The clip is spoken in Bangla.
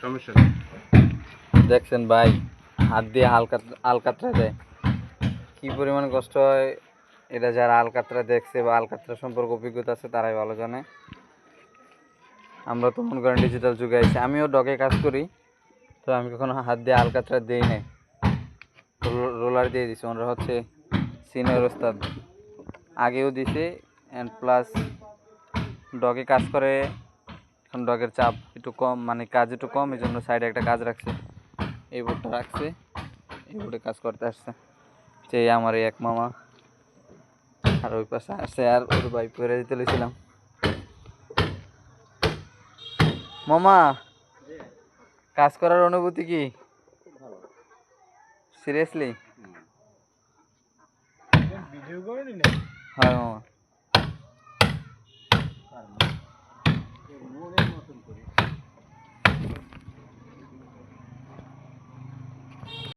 সমস্যা নেই। দেখছেন ভাই, হাত দিয়ে আলকাতরা দেয়, কি পরিমাণ কষ্ট হয়। এটা যারা আলকাতরা দেখছে বা আলকাতরা সম্পর্কে অভিজ্ঞতা আছে তারাই ভালো জানে। আমরা তো মনে করেন ডিজিটাল যুগে আছি, আমিও ডগে কাজ করি, তো আমি কখনো হাত দিয়ে আলকাতরা দিই নাই, রোলার দিয়ে দিছি। ওনারা হচ্ছে সিনিয়র ওস্তাদ, আগেও দিছে অ্যান্ড প্লাস ডগে কাজ করে। এখন ডগের চাপ একটু কম, মানে কাজ একটু কম, এই জন্য সাইডে একটা কাজ রাখছে, এই বোর্ডটা রাখছে, এই বোর্ডে কাজ করতে আসছে। যে আমার এই এক মামা, আর ওই পাশে আসছে আর ওর ভাই পরে দিতে লইছিলাম। মামা, কাজ করার অনুভূতি কি? সিরিয়াসলি? হ্যাঁ মামা।